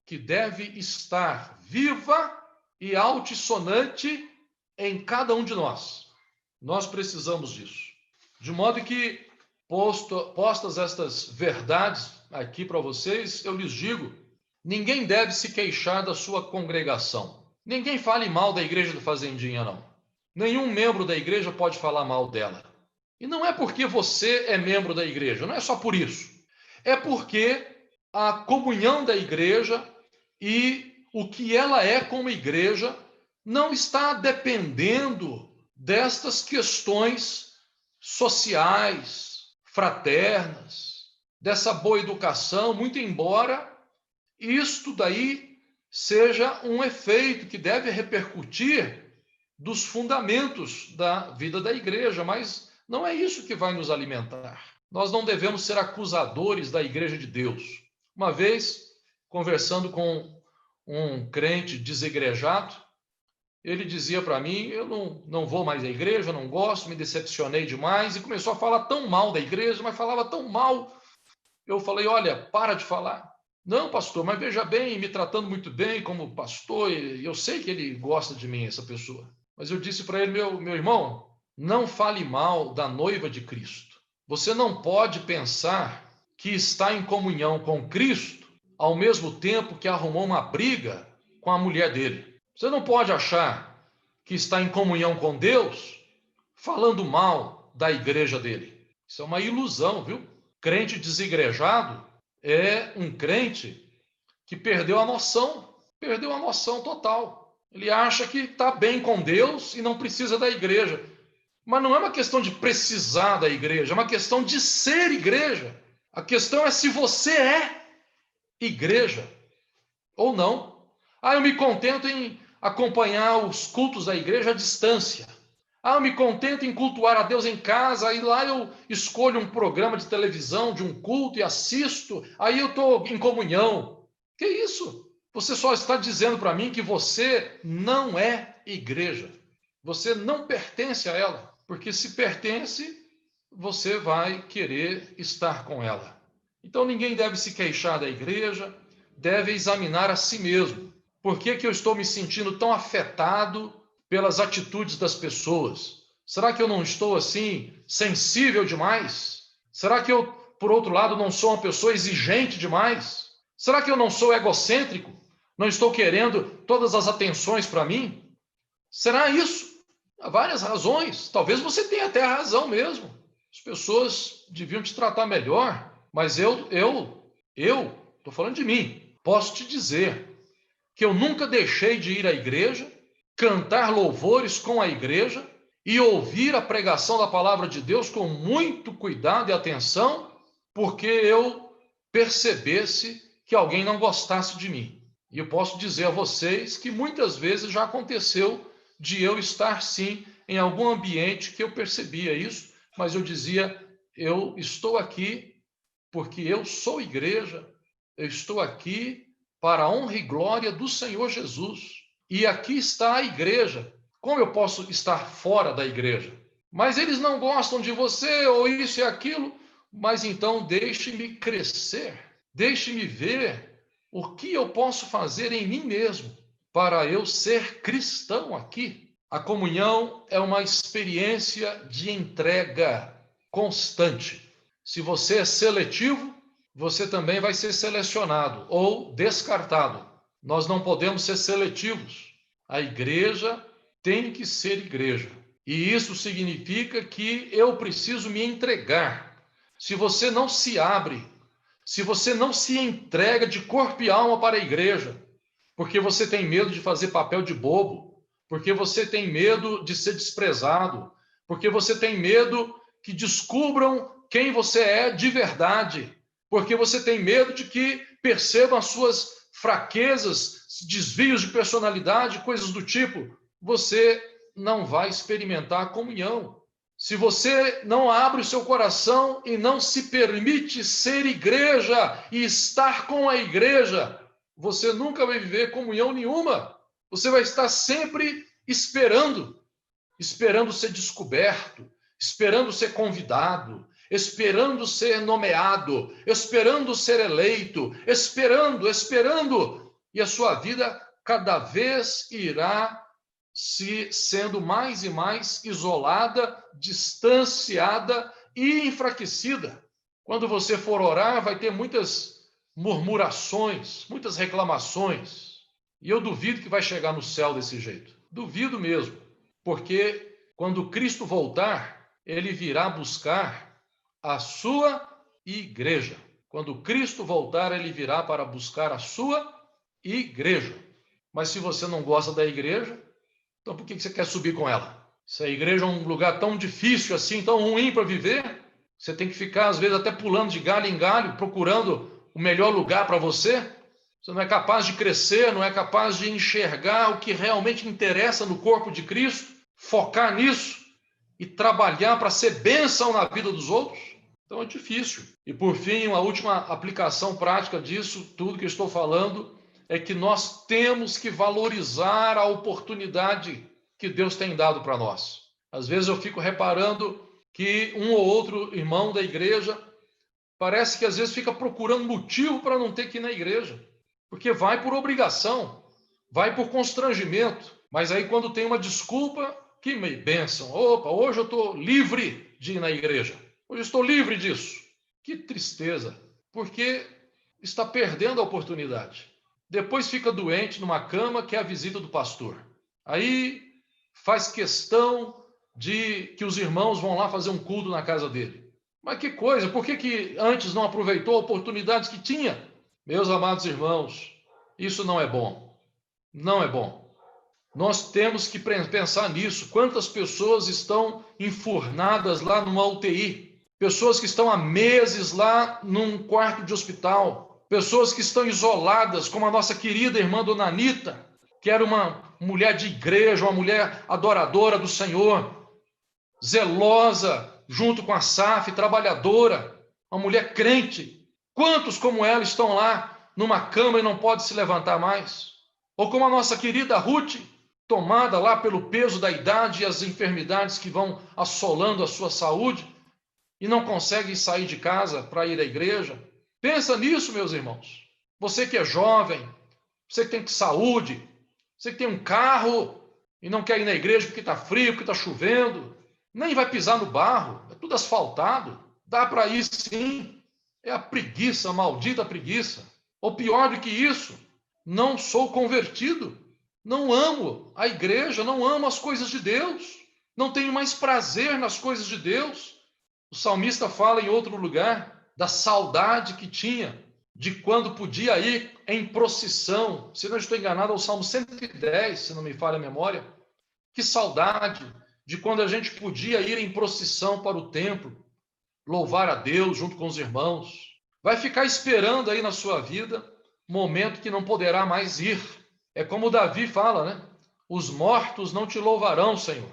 [SPEAKER 1] que deve estar viva e altissonante em cada um de nós. Nós precisamos disso. De modo que, postas estas verdades aqui para vocês, eu lhes digo, ninguém deve se queixar da sua congregação. Ninguém fale mal da igreja do Fazendinha, não. Nenhum membro da igreja pode falar mal dela. E não é porque você é membro da igreja, não é só por isso. É porque a comunhão da igreja e o que ela é como igreja não está dependendo destas questões sociais, fraternas, dessa boa educação, muito embora isto daí seja um efeito que deve repercutir dos fundamentos da vida da igreja, mas não é isso que vai nos alimentar. Nós não devemos ser acusadores da igreja de Deus. Uma vez, conversando com um crente desigrejado, ele dizia para mim, eu não vou mais à igreja, não gosto, me decepcionei demais, e começou a falar tão mal da igreja, mas falava tão mal. Eu falei, olha, para de falar. Não, pastor, mas veja bem, me tratando muito bem como pastor, e eu sei que ele gosta de mim, essa pessoa. Mas eu disse para ele, meu irmão, não fale mal da noiva de Cristo. Você não pode pensar que está em comunhão com Cristo, ao mesmo tempo que arrumou uma briga com a mulher dele. Você não pode achar que está em comunhão com Deus falando mal da igreja dele. Isso é uma ilusão, viu? Crente desigrejado é um crente que perdeu a noção total. Ele acha que está bem com Deus e não precisa da igreja. Mas não é uma questão de precisar da igreja, é uma questão de ser igreja. A questão é se você é igreja ou não. Eu me contento em acompanhar os cultos da igreja à distância. Eu me contento em cultuar a Deus em casa, aí lá eu escolho um programa de televisão, de um culto e assisto, aí eu estou em comunhão. Que isso? Você só está dizendo para mim que você não é igreja. Você não pertence a ela, porque se pertence, você vai querer estar com ela. Então ninguém deve se queixar da igreja, deve examinar a si mesmo. Por que eu estou me sentindo tão afetado pelas atitudes das pessoas? Será que eu não estou assim sensível demais? Será que eu, por outro lado, não sou uma pessoa exigente demais? Será que eu não sou egocêntrico? Não estou querendo todas as atenções para mim? Será isso? Há várias razões. Talvez você tenha até a razão mesmo. As pessoas deviam te tratar melhor, mas eu estou falando de mim. Posso te dizer que eu nunca deixei de ir à igreja, cantar louvores com a igreja e ouvir a pregação da palavra de Deus com muito cuidado e atenção, porque eu percebesse que alguém não gostasse de mim. E eu posso dizer a vocês que muitas vezes já aconteceu de eu estar, sim, em algum ambiente que eu percebia isso, mas eu dizia, eu estou aqui porque eu sou igreja, eu estou aqui para a honra e glória do Senhor Jesus. E aqui está a igreja. Como eu posso estar fora da igreja? Mas eles não gostam de você, ou isso e aquilo. Mas então deixe-me crescer. Deixe-me ver o que eu posso fazer em mim mesmo para eu ser cristão aqui. A comunhão é uma experiência de entrega constante. Se você é seletivo, você também vai ser selecionado ou descartado. Nós não podemos ser seletivos. A igreja tem que ser igreja. E isso significa que eu preciso me entregar. Se você não se abre, se você não se entrega de corpo e alma para a igreja, porque você tem medo de fazer papel de bobo, porque você tem medo de ser desprezado, porque você tem medo que descubram quem você é de verdade, porque você tem medo de que percebam as suas fraquezas, desvios de personalidade, coisas do tipo, você não vai experimentar a comunhão. Se você não abre o seu coração e não se permite ser igreja e estar com a igreja, você nunca vai viver comunhão nenhuma. Você vai estar sempre esperando ser descoberto, esperando ser convidado, esperando ser nomeado, esperando ser eleito, esperando, e a sua vida cada vez irá se sendo mais e mais isolada, distanciada e enfraquecida. Quando você for orar, vai ter muitas murmurações, muitas reclamações, e eu duvido que vai chegar no céu desse jeito. Duvido mesmo, porque quando Cristo voltar, ele virá buscar a sua igreja. Quando Cristo voltar, ele virá para buscar a sua igreja. Mas se você não gosta da igreja, então por que você quer subir com ela? Se a igreja é um lugar tão difícil assim, tão ruim para viver, você tem que ficar às vezes até pulando de galho em galho, procurando o melhor lugar para você. Você não é capaz de crescer, não é capaz de enxergar o que realmente interessa no corpo de Cristo, focar nisso e trabalhar para ser bênção na vida dos outros. Então é difícil. E por fim, uma última aplicação prática disso, tudo que eu estou falando, é que nós temos que valorizar a oportunidade que Deus tem dado para nós. Às vezes eu fico reparando que um ou outro irmão da igreja parece que às vezes fica procurando motivo para não ter que ir na igreja, porque vai por obrigação, vai por constrangimento, mas aí quando tem uma desculpa, que bênção, opa, hoje eu estou livre de ir na igreja, hoje eu estou livre disso. Que tristeza, porque está perdendo a oportunidade. Depois fica doente numa cama, que é a visita do pastor. Aí faz questão de que os irmãos vão lá fazer um culto na casa dele. Mas que coisa, por que antes não aproveitou a oportunidade que tinha? Meus amados irmãos, isso não é bom. Não é bom. Nós temos que pensar nisso. Quantas pessoas estão enfurnadas lá numa UTI? Pessoas que estão há meses lá num quarto de hospital. Pessoas que estão isoladas, como a nossa querida irmã Dona Anita, que era uma mulher de igreja, uma mulher adoradora do Senhor, zelosa, junto com a SAF, trabalhadora, uma mulher crente. Quantos como ela estão lá numa cama e não podem se levantar mais? Ou como a nossa querida Ruth, tomada lá pelo peso da idade e as enfermidades que vão assolando a sua saúde e não consegue sair de casa para ir à igreja. Pensa nisso, meus irmãos. Você que é jovem, você que tem saúde, você que tem um carro e não quer ir na igreja porque está frio, porque está chovendo, nem vai pisar no barro, é tudo asfaltado. Dá para ir sim. É a preguiça, a maldita preguiça. Ou pior do que isso, não sou convertido. Não amo a igreja, não amo as coisas de Deus. Não tenho mais prazer nas coisas de Deus. O salmista fala em outro lugar da saudade que tinha de quando podia ir em procissão. Se não estou enganado, é o Salmo 110, se não me falha a memória. Que saudade de quando a gente podia ir em procissão para o templo, louvar a Deus junto com os irmãos. Vai ficar esperando aí na sua vida momento que não poderá mais ir. É como Davi fala, né? Os mortos não te louvarão, Senhor.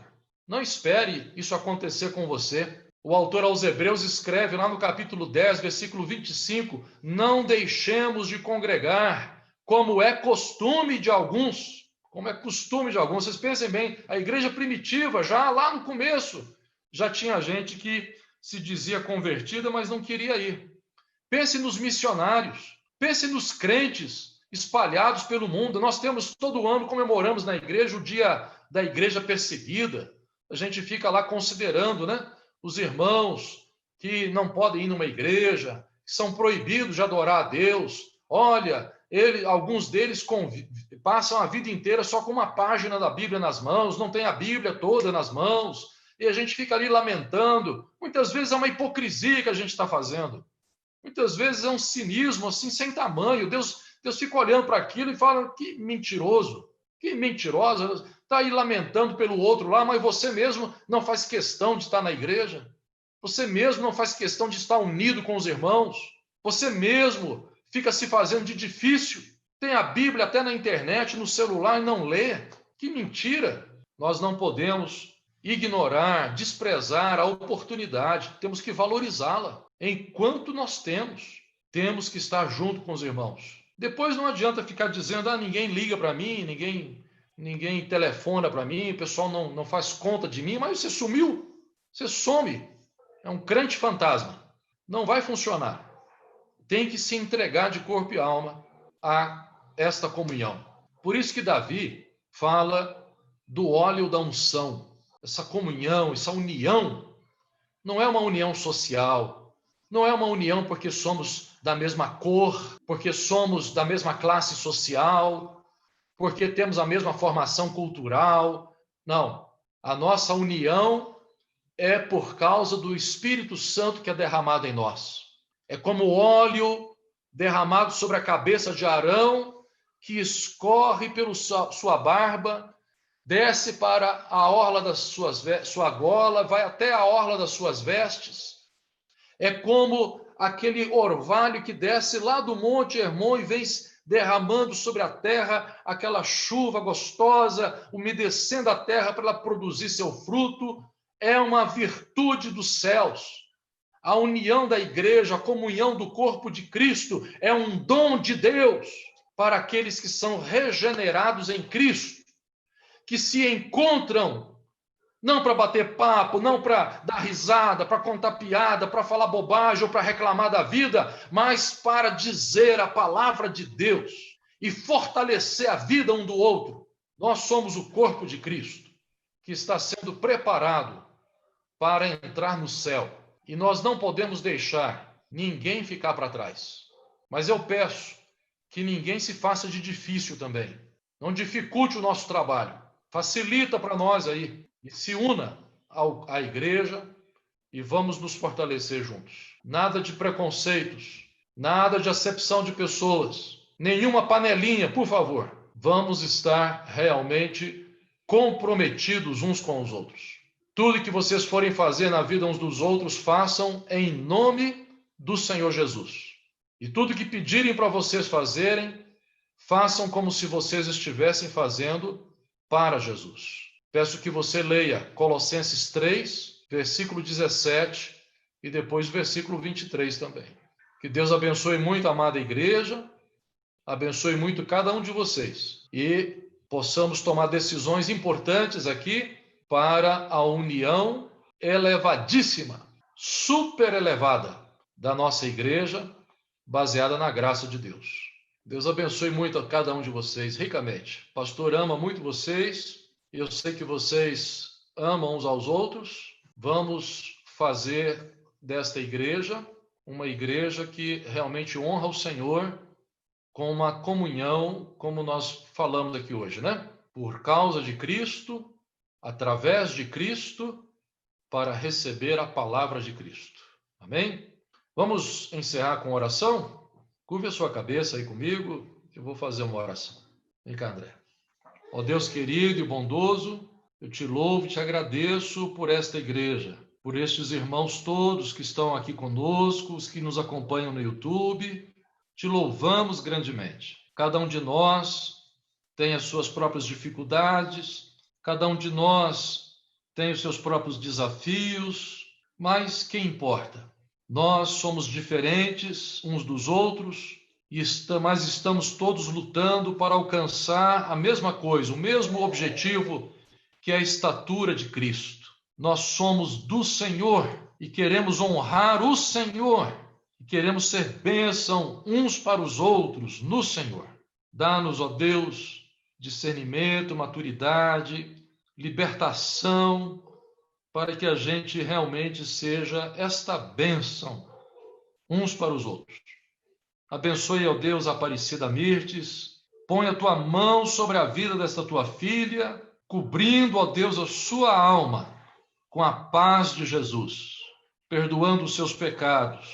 [SPEAKER 1] Não espere isso acontecer com você. O autor aos Hebreus escreve lá no capítulo 10, versículo 25, não deixemos de congregar, como é costume de alguns. Como é costume de alguns. Vocês pensem bem, a igreja primitiva, já lá no começo, já tinha gente que se dizia convertida, mas não queria ir. Pense nos missionários, pense nos crentes espalhados pelo mundo. Nós temos, todo ano, comemoramos na igreja o dia da igreja perseguida. A gente fica lá considerando, né, os irmãos que não podem ir numa igreja, que são proibidos de adorar a Deus. Olha, alguns deles passam a vida inteira só com uma página da Bíblia nas mãos, não tem a Bíblia toda nas mãos, e a gente fica ali lamentando. Muitas vezes é uma hipocrisia que a gente está fazendo. Muitas vezes é um cinismo assim sem tamanho. Deus fica olhando para aquilo e fala, que mentiroso, que mentirosa, está aí lamentando pelo outro lá, mas você mesmo não faz questão de estar na igreja, você mesmo não faz questão de estar unido com os irmãos, você mesmo fica se fazendo de difícil, tem a Bíblia até na internet, no celular e não lê. Que mentira! Nós não podemos ignorar, desprezar a oportunidade, temos que valorizá-la. Enquanto nós temos que estar junto com os irmãos. Depois não adianta ficar dizendo, ninguém liga para mim, ninguém telefona para mim, o pessoal não faz conta de mim, mas você sumiu, você some. É um crente fantasma. Não vai funcionar. Tem que se entregar de corpo e alma a esta comunhão. Por isso que Davi fala do óleo da unção. Essa comunhão, essa união, não é uma união social, não é uma união porque somos da mesma cor, porque somos da mesma classe social, porque temos a mesma formação cultural. Não. A nossa união é por causa do Espírito Santo que é derramado em nós. É como óleo derramado sobre a cabeça de Arão, que escorre pela sua barba, desce para a orla das sua gola, vai até a orla das suas vestes. É como aquele orvalho que desce lá do Monte Hermon e vem derramando sobre a terra aquela chuva gostosa, umedecendo a terra para ela produzir seu fruto. É uma virtude dos céus. A união da igreja, a comunhão do corpo de Cristo é um dom de Deus para aqueles que são regenerados em Cristo, que se encontram não para bater papo, não para dar risada, para contar piada, para falar bobagem ou para reclamar da vida, mas para dizer a palavra de Deus e fortalecer a vida um do outro. Nós somos o corpo de Cristo, que está sendo preparado para entrar no céu. E nós não podemos deixar ninguém ficar para trás. Mas eu peço que ninguém se faça de difícil também. Não dificulte o nosso trabalho. Facilita para nós aí. E se una à igreja e vamos nos fortalecer juntos. Nada de preconceitos, nada de acepção de pessoas, nenhuma panelinha, por favor. Vamos estar realmente comprometidos uns com os outros. Tudo que vocês forem fazer na vida uns dos outros, façam em nome do Senhor Jesus. E tudo que pedirem para vocês fazerem, façam como se vocês estivessem fazendo para Jesus. Peço que você leia Colossenses 3, versículo 17 e depois o versículo 23 também. Que Deus abençoe muito a amada igreja, abençoe muito cada um de vocês e possamos tomar decisões importantes aqui para a união elevadíssima, super elevada da nossa igreja, baseada na graça de Deus. Deus abençoe muito a cada um de vocês ricamente. O pastor ama muito vocês, eu sei que vocês amam uns aos outros. Vamos fazer desta igreja uma igreja que realmente honra o Senhor com uma comunhão, como nós falamos aqui hoje, né? Por causa de Cristo, através de Cristo, para receber a palavra de Cristo. Amém? Vamos encerrar com oração? Curve a sua cabeça aí comigo, eu vou fazer uma oração. Vem cá, André. Ó Deus querido e bondoso, eu te louvo e te agradeço por esta igreja, por estes irmãos todos que estão aqui conosco, os que nos acompanham no YouTube. Te louvamos grandemente. Cada um de nós tem as suas próprias dificuldades, cada um de nós tem os seus próprios desafios, mas que importa? Nós somos diferentes uns dos outros, mas estamos todos lutando para alcançar a mesma coisa, o mesmo objetivo, que é a estatura de Cristo. Nós somos do Senhor e queremos honrar o Senhor. Queremos ser bênção uns para os outros no Senhor. Dá-nos, ó Deus, discernimento, maturidade, libertação, para que a gente realmente seja esta bênção uns para os outros. Abençoe, ó Deus, a Aparecida Mirtes. Põe a tua mão sobre a vida desta tua filha, cobrindo, ó Deus, a sua alma com a paz de Jesus, perdoando os seus pecados,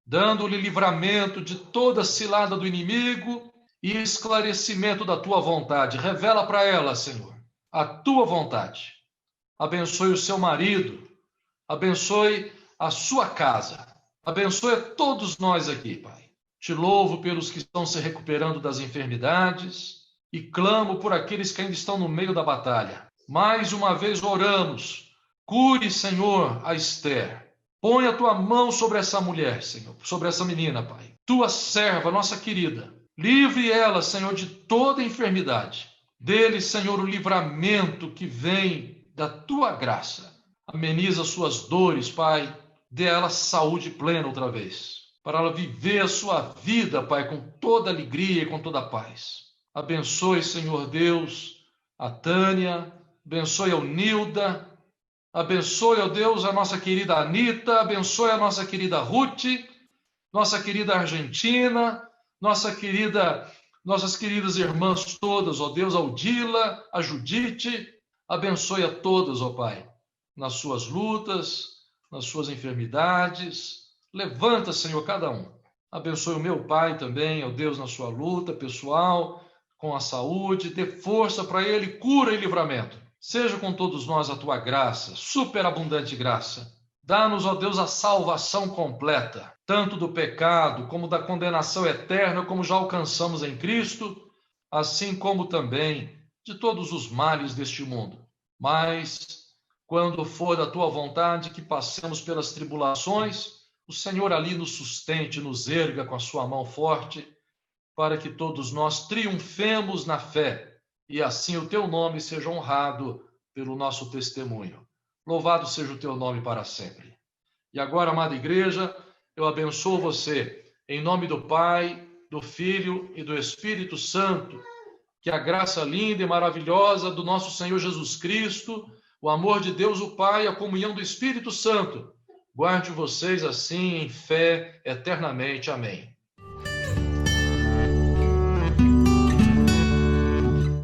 [SPEAKER 1] dando-lhe livramento de toda cilada do inimigo e esclarecimento da tua vontade. Revela para ela, Senhor, a tua vontade. Abençoe o seu marido, abençoe a sua casa, abençoe a todos nós aqui, Pai. Te louvo pelos que estão se recuperando das enfermidades e clamo por aqueles que ainda estão no meio da batalha. Mais uma vez oramos, cure, Senhor, a Esther. Põe a tua mão sobre essa mulher, Senhor, sobre essa menina, Pai. Tua serva, nossa querida. Livre ela, Senhor, de toda enfermidade. Dê-lhe, Senhor, o livramento que vem da tua graça. Ameniza suas dores, Pai. Dê a ela saúde plena outra vez, para ela viver a sua vida, Pai, com toda alegria e com toda paz. Abençoe, Senhor Deus, a Tânia. Abençoe a Nilda. Abençoe, ó Deus, a nossa querida Anita, abençoe a nossa querida Ruth, nossa querida Argentina, nossas queridas irmãs todas, ó Deus, a Odila, a Judite. Abençoe a todas, ó Pai, nas suas lutas, nas suas enfermidades. Levanta, Senhor, cada um. Abençoe o meu pai também, ó Deus, na sua luta pessoal, com a saúde. Dê força para ele, cura e livramento. Seja com todos nós a tua graça, superabundante graça. Dá-nos, ó Deus, a salvação completa, tanto do pecado como da condenação eterna, como já alcançamos em Cristo, assim como também de todos os males deste mundo. Mas, quando for da tua vontade que passemos pelas tribulações, o Senhor ali nos sustente, nos erga com a sua mão forte, para que todos nós triunfemos na fé, e assim o teu nome seja honrado pelo nosso testemunho. Louvado seja o teu nome para sempre. E agora, amada igreja, eu abençoo você, em nome do Pai, do Filho e do Espírito Santo, que a graça linda e maravilhosa do nosso Senhor Jesus Cristo, o amor de Deus o Pai, a comunhão do Espírito Santo, guarde vocês assim em fé eternamente. Amém.